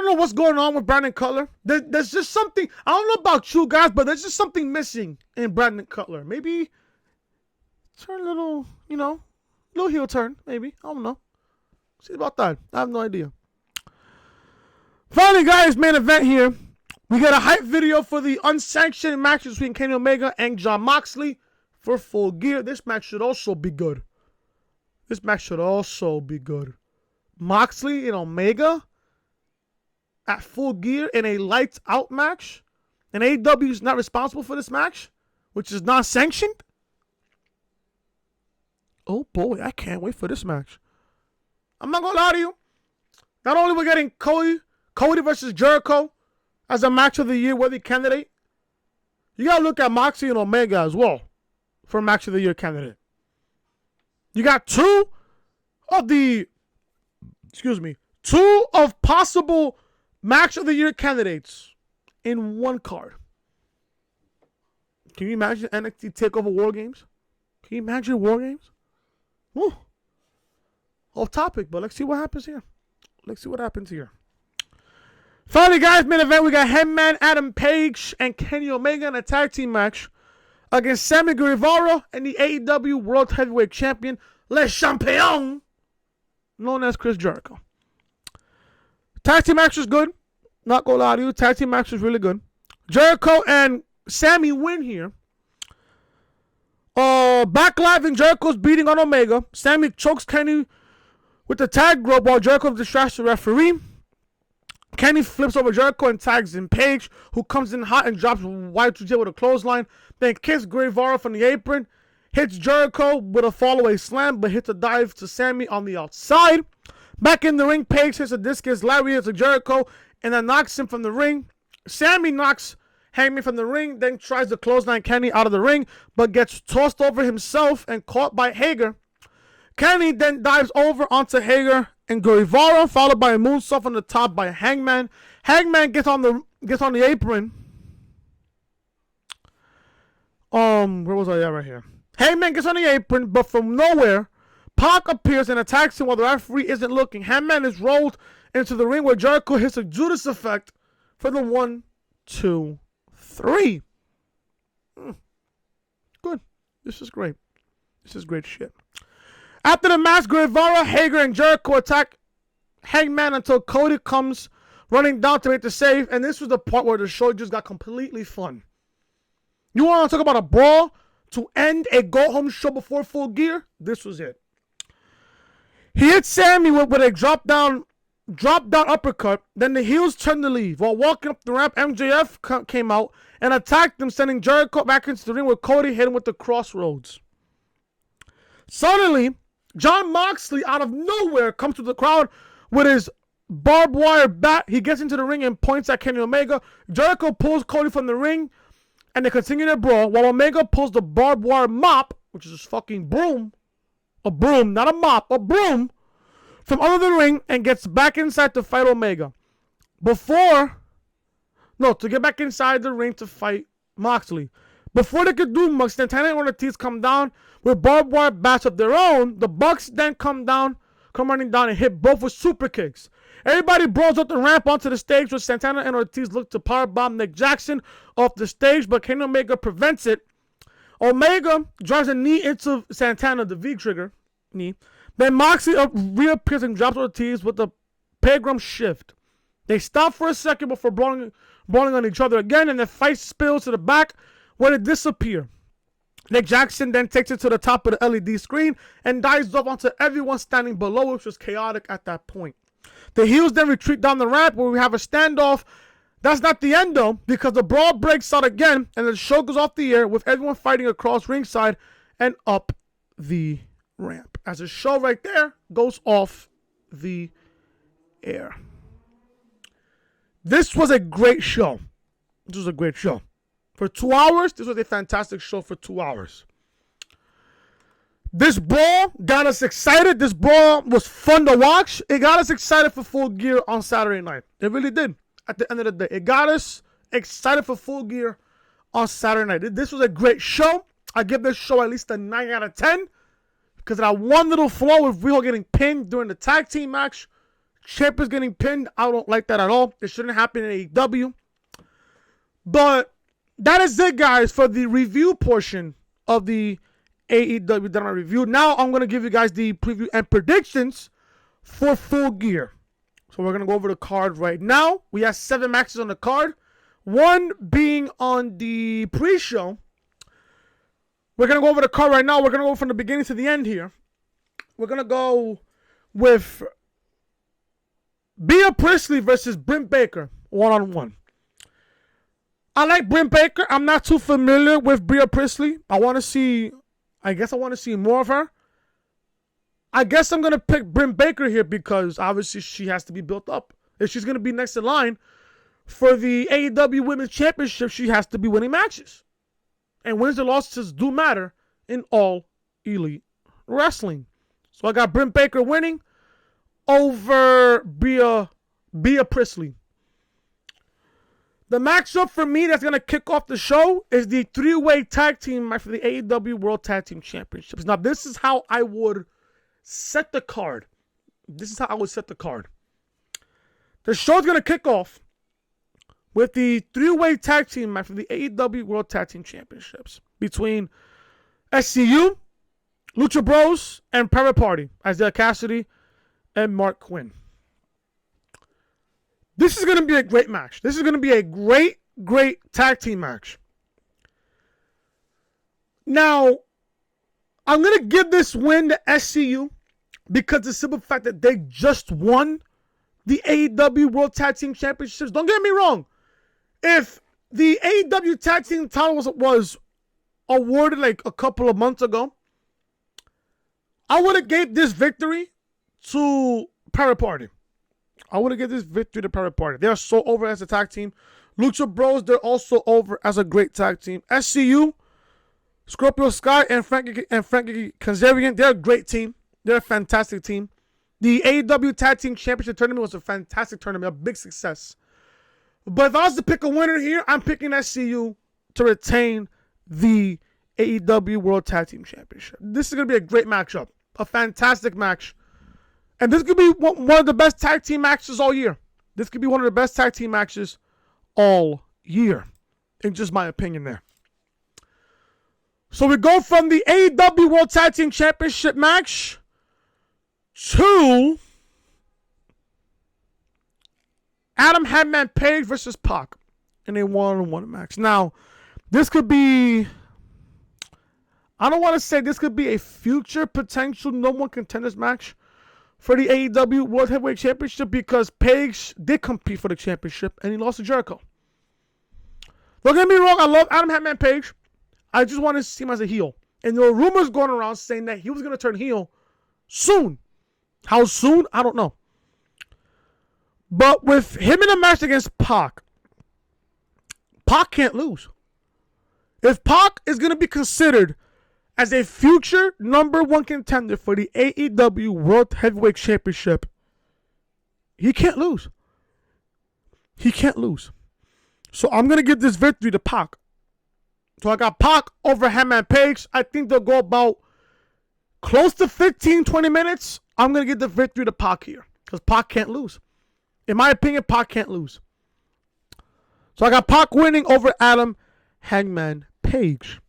know what's going on with Brandon Cutler. There's just something. I don't know about you guys, but there's just something missing in Brandon Cutler. Maybe turn a little, little heel turn. Maybe, I don't know. See about that. I have no idea. Finally, guys, main event here. We got a hype video for the unsanctioned match between Kenny Omega and Jon Moxley for Full Gear. This match should also be good. Moxley and Omega at Full Gear in a lights out match, and AEW is not responsible for this match, which is not sanctioned. Oh boy, I can't wait for this match. I'm not gonna lie to you. Not only we're getting Cody versus Jericho as a match of the year worthy candidate, you gotta look at Moxley and Omega as well for a match of the year candidate. You got two of possible match of the year candidates in one card. Can you imagine NXT TakeOver War Games? Can you imagine War Games? Woo. Off topic, but let's see what happens here. Finally, guys, main event, we got Hangman Adam Page and Kenny Omega in a tag team match against Sammy Guevara and the AEW World Heavyweight Champion Le Champion, known as Chris Jericho. Tag team match was good. Not gonna lie to you, tag team match was really good. Jericho and Sammy win here. Back live and Jericho's beating on Omega. Sammy chokes Kenny with the tag rope while Jericho distracts the referee. Kenny flips over Jericho and tags in Page, who comes in hot and drops Y2J with a clothesline. Then kicks Guevara from the apron. Hits Jericho with a fallaway slam, but hits a dive to Sammy on the outside. Back in the ring, Page hits a discus lariat to Jericho and then knocks him from the ring. Sammy knocks Hangman from the ring, then tries to clothesline Kenny out of the ring, but gets tossed over himself and caught by Hager. Kenny then dives over onto Hager and Guevara, followed by a moonsault on the top by Hangman. Hangman gets on the apron. Where was I at right here? Hangman gets on the apron, but from nowhere, Pac appears and attacks him while the referee isn't looking. Hangman is rolled into the ring where Jericho hits a Judas effect for the 1, 2, 3. Good. This is great. This is great shit. After the match, Guevara, Hager, and Jericho attack Hangman until Cody comes running down to make the save. And this was the part where the show just got completely fun. You want to talk about a brawl to end a go-home show before Full Gear? This was it. He hit Sammy with a drop down uppercut. Then the heels turned to leave. While walking up the ramp, MJF came out and attacked them, sending Jericho back into the ring with Cody hit him with the crossroads. Suddenly, Jon Moxley out of nowhere comes to the crowd with his barbed wire bat. He gets into the ring and points at Kenny Omega. Jericho pulls Cody from the ring and they continue their brawl while Omega pulls the barbed wire mop, which is his fucking broom. A broom, not a mop, a broom, from under the ring and gets back inside to fight Omega. To get back inside the ring to fight Moxley. Before they could do much, Santana and Ortiz come down with barbed wire bats of their own. The Bucks then come running down and hit both with super kicks. Everybody brawls up the ramp onto the stage, where Santana and Ortiz look to powerbomb Nick Jackson off the stage, but Kenny Omega prevents it. Omega drives a knee into Santana, the V-trigger knee. Then Moxley reappears and drops Ortiz with the Pegram shift. They stop for a second before brawling on each other again, and the fight spills to the back where they disappear. Nick Jackson then takes it to the top of the LED screen and dives up onto everyone standing below, which was chaotic at that point. The heels then retreat down the ramp where we have a standoff. That's not the end though, because the brawl breaks out again and the show goes off the air with everyone fighting across ringside and up the ramp. As a show right there goes off the air. This was a great show. This was a great show. For 2 hours, this was a fantastic show for 2 hours. This brawl got us excited. This brawl was fun to watch. It got us excited for Full Gear on Saturday night. It really did. At the end of the day, it got us excited for Full Gear on Saturday night. This was a great show. I give this show at least a 9 out of 10 because of that one little flaw with Riho getting pinned during the tag team match. Champions getting pinned. I don't like that at all. It shouldn't happen in AEW. But that is it, guys, for the review portion of the AEW Dynamite review. Now I'm going to give you guys the preview and predictions for Full Gear. So we're going to go over the card right now. We have 7 matches on the card. 1 being on the pre-show. We're going to go over the card right now. We're going to go from the beginning to the end here. We're going to go with Bea Priestley versus Britt Baker, 1-on-1. I like Britt Baker. I'm not too familiar with Bea Priestley. I want to see more of her. I guess I'm going to pick Britt Baker here because obviously she has to be built up. If she's going to be next in line for the AEW Women's Championship, she has to be winning matches. And wins and losses do matter in all elite wrestling. So I got Britt Baker winning over Bea Priestley. The matchup for me that's going to kick off the show is the 3-way tag team match for the AEW World Tag Team Championships. Now, this is how I would set the card. The show's going to kick off with the 3-way tag team match for the AEW World Tag Team Championships between SCU, Lucha Bros, and Private Party, Isaiah Cassidy and Mark Quinn. This is going to be a great match. This is going to be a great tag team match. Now, I'm going to give this win to SCU because the simple fact that they just won the AEW World Tag Team Championships. Don't get me wrong. If the AEW Tag Team title was awarded like a couple of months ago, I would have gave this victory to Private Party. They are so over as a tag team. Lucha Bros, they're also over as a great tag team. SCU, Scorpio Sky, and Frankie Kazarian, they're a great team. They're a fantastic team. The AEW Tag Team Championship tournament was a fantastic tournament, a big success. But if I was to pick a winner here, I'm picking SCU to retain the AEW World Tag Team Championship. This is going to be a great matchup, a fantastic match. And this could be one of the best tag team matches all year. In just my opinion there. So we go from the AEW World Tag Team Championship match to Adam Hangman Page versus Pac in a 1-on-1 match. Now, this could be, I don't want to say this could be a future potential no one contenders match for the AEW World Heavyweight Championship because Page did compete for the championship and he lost to Jericho. Don't get me wrong, I love Adam Hangman Page. I just want to see him as a heel. And there were rumors going around saying that he was going to turn heel soon. How soon? I don't know. But with him in a match against Pac can't lose. If Pac is going to be considered as a future number 1 contender for the AEW World Heavyweight Championship, he can't lose. So I'm going to give this victory to Pac. So I got Pac over Hangman Page. I think they'll go about close to 15-20 minutes. I'm going to give the victory to Pac here because Pac can't lose. In my opinion, Pac can't lose. So I got Pac winning over Adam Hangman Page.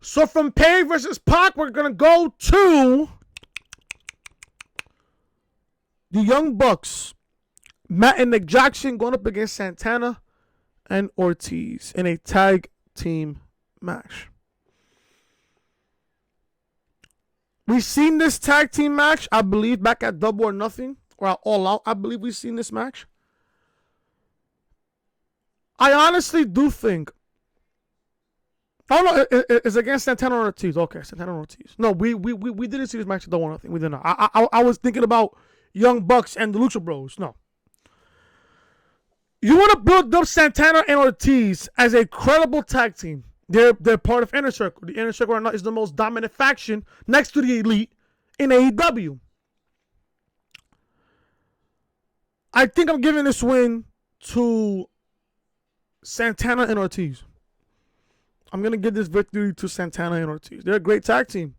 So from Page versus Pac, we're going to go to the Young Bucks. Matt and Nick Jackson going up against Santana and Ortiz in a tag team match. We've seen this tag team match, I believe, back at Double or Nothing, or at All Out. I believe we've seen this match. I honestly do think, Oh no, it's against Santana and Ortiz. Okay, Santana and Ortiz. No, we didn't see this match. The one thing we did not. I was thinking about Young Bucks and the Lucha Bros. No. You want to build up Santana and Ortiz as a credible tag team. They're part of Inner Circle. The Inner Circle right now is the most dominant faction next to the Elite in AEW. I think I'm giving this win to Santana and Ortiz. I'm going to give this victory to Santana and Ortiz. They're a great tag team.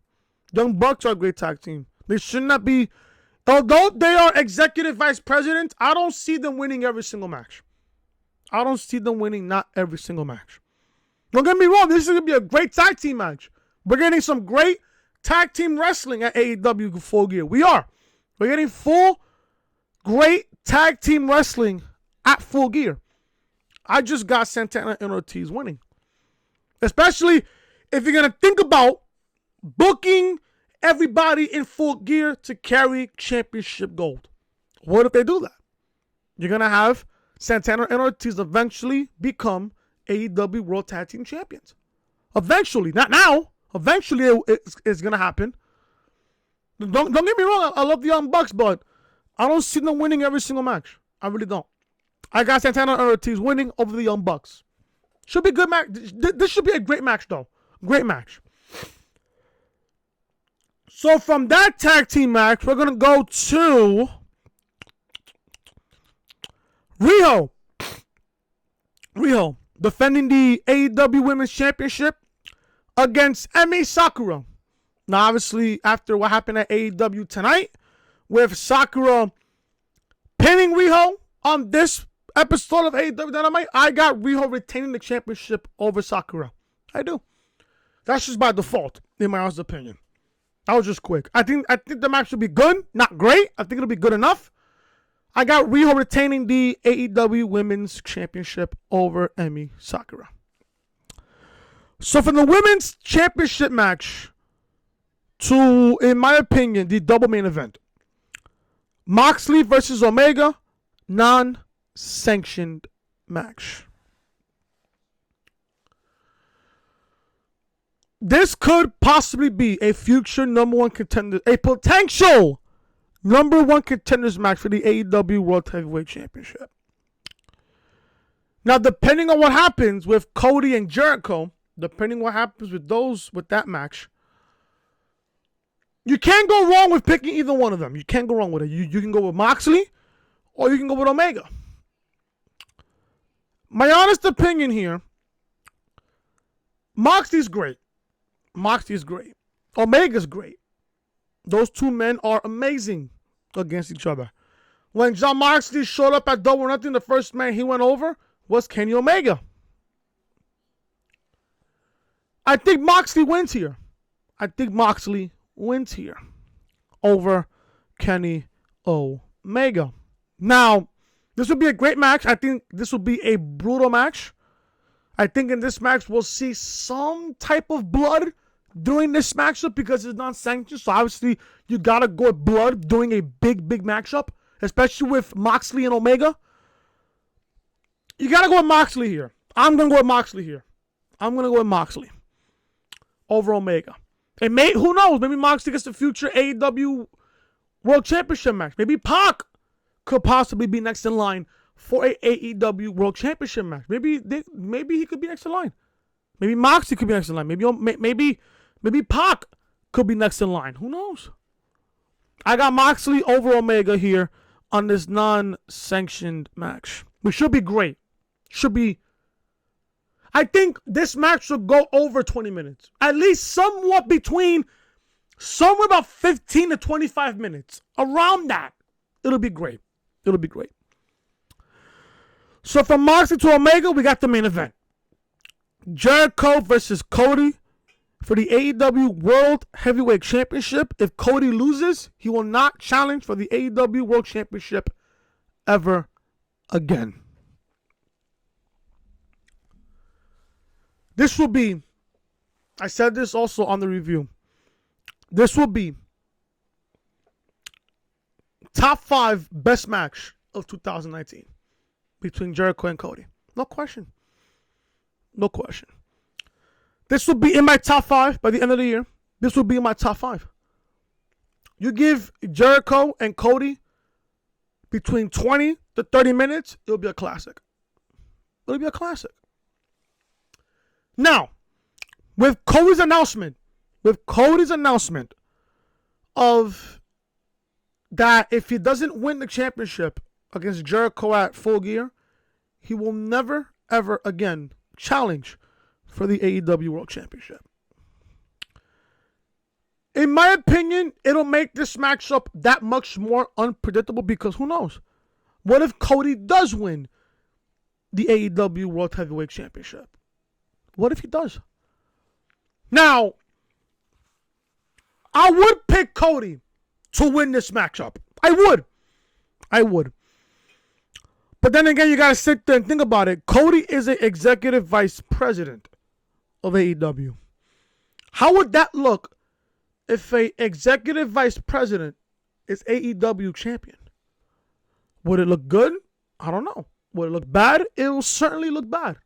Young Bucks are a great tag team. They should not be, although they are executive vice presidents, I don't see them winning every single match. I don't see them winning not every single match. Don't get me wrong, this is going to be a great tag team match. We're getting some great tag team wrestling at AEW Full Gear. We are. We're getting full, great tag team wrestling at Full Gear. I just got Santana and Ortiz winning. Especially if you're going to think about booking everybody in Full Gear to carry championship gold. What if they do that? You're going to have Santana and Ortiz eventually become AEW World Tag Team Champions. Eventually. Not now. Eventually it's going to happen. Don't get me wrong. I love the Young Bucks, but I don't see them winning every single match. I really don't. I got Santana and Ortiz winning over the Young Bucks. Should be a good match. This should be a great match, though. Great match. So from that tag team match, we're going to go to Riho defending the AEW Women's Championship against Emi Sakura. Now, obviously, after what happened at AEW tonight, with Sakura pinning Riho on this episode of AEW Dynamite, I got Riho retaining the championship over Sakura. I do. That's just by default, in my honest opinion. That was just quick. I think the match will be good, not great. I think it'll be good enough. I got Riho retaining the AEW Women's Championship over Emi Sakura. So for the Women's Championship match, to, in my opinion, the double main event, Moxley versus Omega, non-sanctioned match. This could possibly be a future number one contender, a potential number one contenders match for the AEW World Heavyweight Championship. Now, depending on what happens with Cody and Jericho, depending on what happens with that match, you can't go wrong with picking either one of them. You can't go wrong with it. You can go with Moxley or you can go with Omega. My honest opinion here, Moxley's great. Moxley's great. Omega's great. Those two men are amazing against each other. When Jon Moxley showed up at Double or Nothing, the first man he went over was Kenny Omega. I think Moxley wins here. Over Kenny Omega. Now, this would be a great match. I think this will be a brutal match. I think in this match we'll see some type of blood during this matchup because it's non-sanctioned. So obviously you gotta go with blood during a big matchup, especially with Moxley and Omega. You gotta go with Moxley here. I'm gonna go with Moxley here. I'm gonna go with Moxley over Omega. And who knows? Maybe Moxley gets the future AEW World Championship match. Maybe Pac could possibly be next in line for a AEW World Championship match. Maybe he could be next in line. Maybe Moxley could be next in line. Maybe Pac could be next in line. Who knows? I got Moxley over Omega here on this non-sanctioned match. Which should be great. I think this match should go over 20 minutes. At least somewhere about 15 to 25 minutes. Around that. It'll be great. So from Moxley to Omega, we got the main event. Jericho versus Cody for the AEW World Heavyweight Championship. If Cody loses, he will not challenge for the AEW World Championship ever again. This will be, I said this also on the review, this will be top 5 best match of 2019 between Jericho and Cody. No question. This will be in my top 5 by the end of the year. This will be in my top 5. You give Jericho and Cody between 20 to 30 minutes, it'll be a classic. It'll be a classic. Now, with Cody's announcement of that if he doesn't win the championship against Jericho at Full Gear, he will never, ever again challenge for the AEW World Championship. In my opinion, it'll make this matchup that much more unpredictable because who knows? What if Cody does win the AEW World Heavyweight Championship? What if he does? Now, I would pick Cody to win this matchup. I would. But then again, you got to sit there and think about it. Cody is an executive vice president of AEW. How would that look if a executive vice president is AEW champion? Would it look good? I don't know. Would it look bad? It will certainly look bad.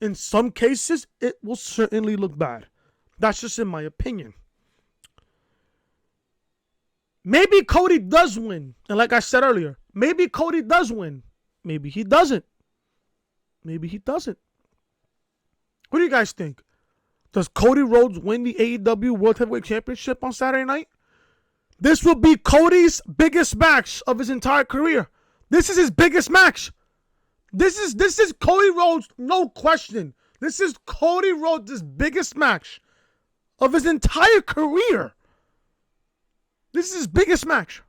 In some cases, it will certainly look bad. That's just in my opinion. Maybe Cody does win. And like I said earlier, maybe Cody does win. Maybe he doesn't. Maybe he doesn't. What do you guys think? Does Cody Rhodes win the AEW World Heavyweight Championship on Saturday night? This will be Cody's biggest match of his entire career. This is his biggest match. This is Cody Rhodes, no question. This is Cody Rhodes' biggest match of his entire career. This is his biggest match.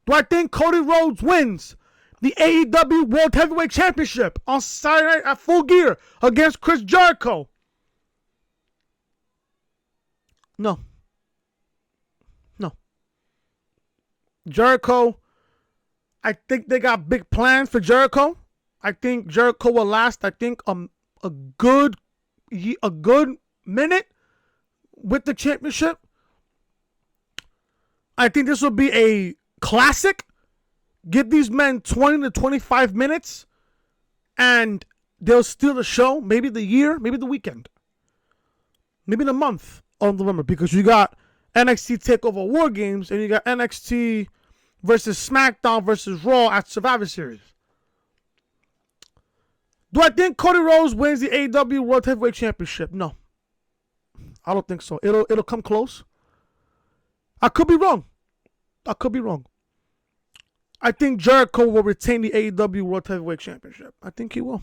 Do I think Cody Rhodes wins the AEW World Heavyweight Championship on Saturday night at Full Gear against Chris Jericho? No. Jericho, I think they got big plans for Jericho. I think Jericho will last, a good minute with the championship. I think this will be a classic. Give these men 20 to 25 minutes and they'll steal the show, maybe the year, maybe the weekend, maybe the month of November, because you got NXT TakeOver War Games and you got NXT versus SmackDown versus Raw at Survivor Series. Do I think Cody Rhodes wins the AEW World Heavyweight Championship? No. I don't think so. It'll come close. I could be wrong. I think Jericho will retain the AEW World Heavyweight Championship. I think he will.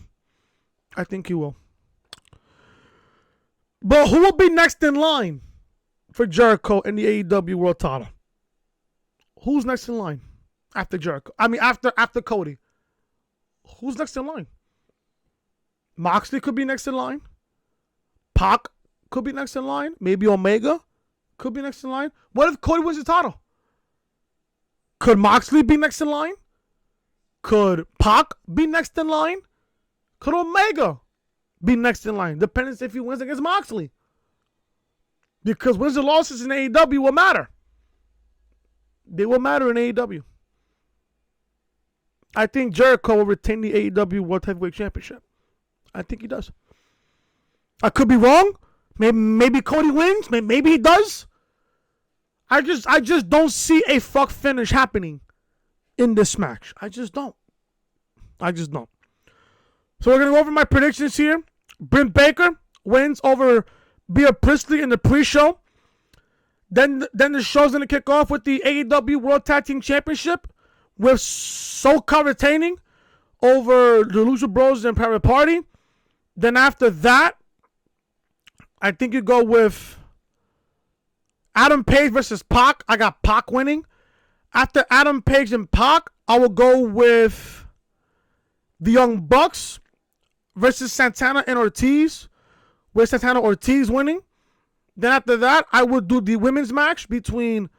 But who will be next in line for Jericho in the AEW World Title? Who's next in line after Jericho? After Cody. Who's next in line? Moxley could be next in line. Pac could be next in line. Maybe Omega could be next in line. What if Cody wins the title? Could Moxley be next in line? Could Pac be next in line? Could Omega be next in line? Depends if he wins against Moxley. Because wins and losses in AEW will matter. They will matter in AEW. I think Jericho will retain the AEW World Heavyweight Championship. I think he does. I could be wrong. Maybe Cody wins. Maybe he does. I just don't see a fuck finish happening in this match. I just don't. So we're going to go over my predictions here. Britt Baker wins over Bea Priestley in the pre-show. Then the show's going to kick off with the AEW World Tag Team Championship with SoCal retaining over the Lucha Bros and Private Party. Then after that, I think you go with Adam Page versus Pac. I got Pac winning. After Adam Page and Pac, I will go with the Young Bucks versus Santana and Ortiz, with Santana Ortiz winning. Then after that, I would do the women's match between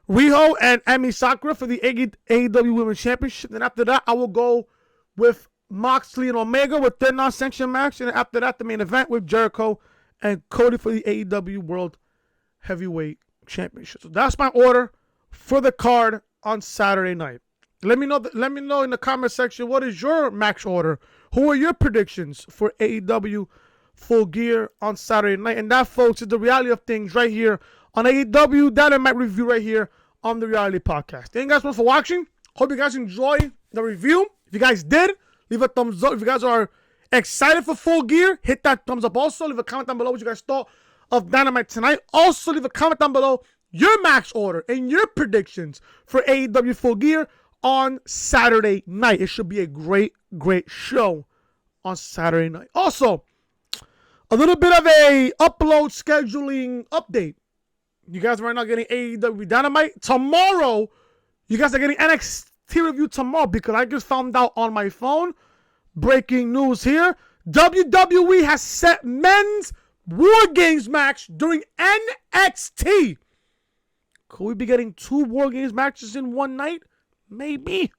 Riho and Emi Sakura for the AEW Women's Championship. Then after that, I will go with Moxley and Omega with their non-sanctioned match. And after that, the main event with Jericho and Cody for the AEW World Heavyweight Championship. So that's my order for the card on Saturday night. Let me know in the comment section, what is your match order? Who are your predictions for AEW Full Gear on Saturday night. And that, folks, is the reality of things right here on AEW Dynamite review right here on the Reality Podcast. Thank you guys so much for watching. Hope you guys enjoy the review. If you guys did, leave a thumbs up. If you guys are excited for Full Gear, hit that thumbs up. Also, leave a comment down below what you guys thought of Dynamite tonight. Also, leave a comment down below your match order and your predictions for AEW Full Gear on Saturday night. It should be a great, great show on Saturday night. Also, a little bit of a upload scheduling update. You guys are right now getting AEW Dynamite. Tomorrow, you guys are getting NXT review tomorrow because I just found out on my phone. Breaking news here. WWE has set men's War Games match during NXT. Could we be getting 2 War Games matches in one night? Maybe.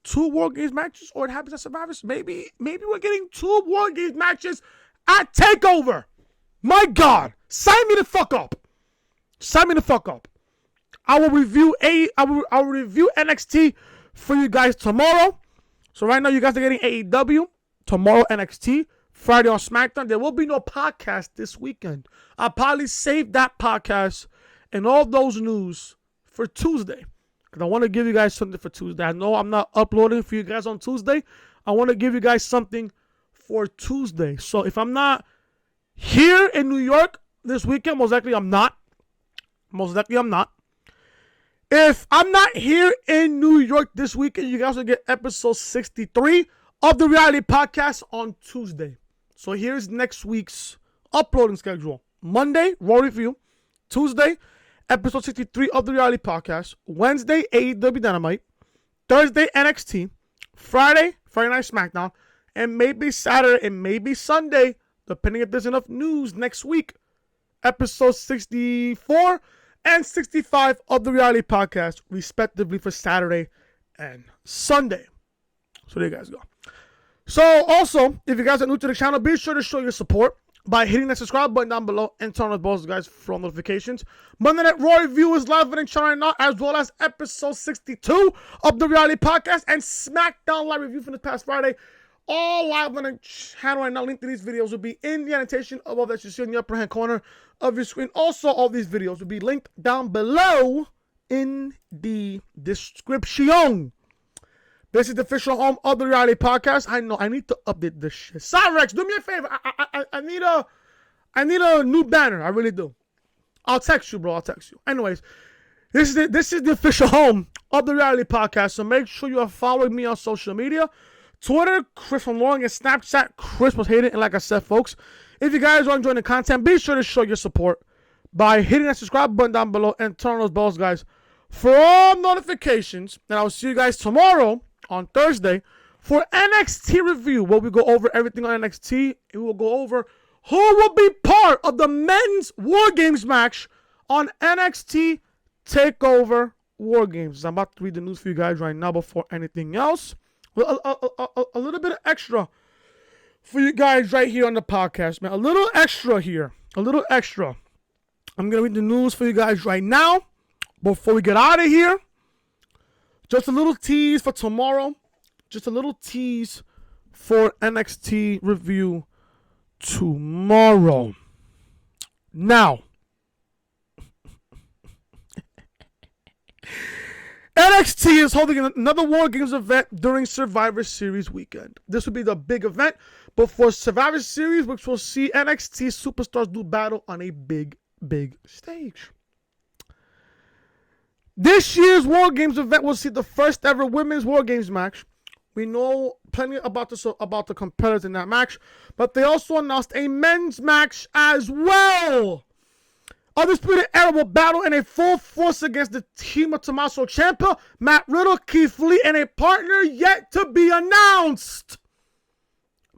2 War Games matches, or it happens at Survivor. Maybe we're getting 2 War Games matches at TakeOver. My God. Sign me the fuck up. Sign me the fuck up. I will review NXT for you guys tomorrow. So right now you guys are getting AEW. Tomorrow NXT. Friday on SmackDown. There will be no podcast this weekend. I'll probably save that podcast and all those news for Tuesday. Because I want to give you guys something for Tuesday. I know I'm not uploading for you guys on Tuesday. I want to give you guys something for Tuesday. So if I'm not here in New York this weekend, most likely I'm not. If I'm not here in New York this weekend, you guys will get episode 63 of the Reality Podcast on Tuesday. So here's next week's uploading schedule. Monday, Raw Review. Tuesday, episode 63 of the Reality Podcast. Wednesday, AEW Dynamite. Thursday, NXT. Friday Night SmackDown. And maybe Saturday and maybe Sunday, depending if there's enough news next week. Episode 64 and 65 of the Reality Podcast, respectively, for Saturday and Sunday. So there you guys go. So also, if you guys are new to the channel, be sure to show your support by hitting the subscribe button down below and turn on those guys for notifications. Monday Night Raw Review is live on channel right now, as well as episode 62 of the Reality Podcast and SmackDown Live Review from this past Friday. All live on the channel right now. Link to these videos will be in the annotation above that you see in the upper hand corner of your screen. Also, all these videos will be linked down below in the description. This is the official home of the Reality Podcast. I know I need to update this shit. Cyrex, do me a favor. I need a new banner. I really do. I'll text you, bro. I'll text you. Anyways, this is the official home of the Reality Podcast. So make sure you are following me on social media. Twitter, Chris from Loring, and Snapchat, Chris was hating. And like I said, folks, if you guys are enjoying the content, be sure to show your support by hitting that subscribe button down below and turn on those bells, guys, for all notifications. And I will see you guys tomorrow on Thursday for NXT review, where we go over everything on NXT. And we will go over who will be part of the men's War Games match on NXT TakeOver War Games. I'm about to read the news for you guys right now before anything else. A little bit of extra for you guys right here on the podcast, man. A little extra here. A little extra. I'm going to read the news for you guys right now before we get out of here. Just a little tease for tomorrow. Just a little tease for NXT review tomorrow. Now, NXT is holding another War Games event during Survivor Series weekend. This will be the big event before Survivor Series, which will see NXT superstars do battle on a big, big stage. This year's War Games event will see the first ever women's War Games match. We know plenty about the competitors in that match, but they also announced a men's match as well. Undisputed Era will battle in a full force against the team of Tommaso Ciampa, Matt Riddle, Keith Lee, and a partner yet to be announced.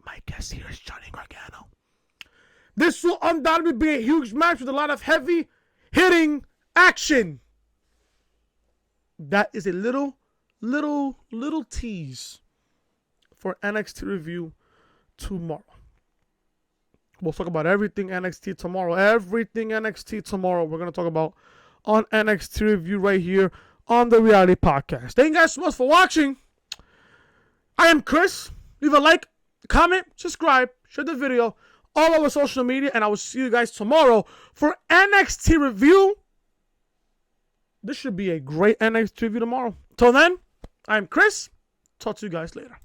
My guess here is Johnny Gargano. This will undoubtedly be a huge match with a lot of heavy hitting action. That is a little tease for NXT review tomorrow. We'll talk about everything NXT tomorrow. Everything NXT tomorrow we're going to talk about on NXT review right here on the Reality Podcast. Thank you guys so much for watching. I am Chris. Leave a like, comment, subscribe, share the video. all over social media, and I will see you guys tomorrow for NXT review. This should be a great NXT review tomorrow. Till then, I'm Chris. Talk to you guys later.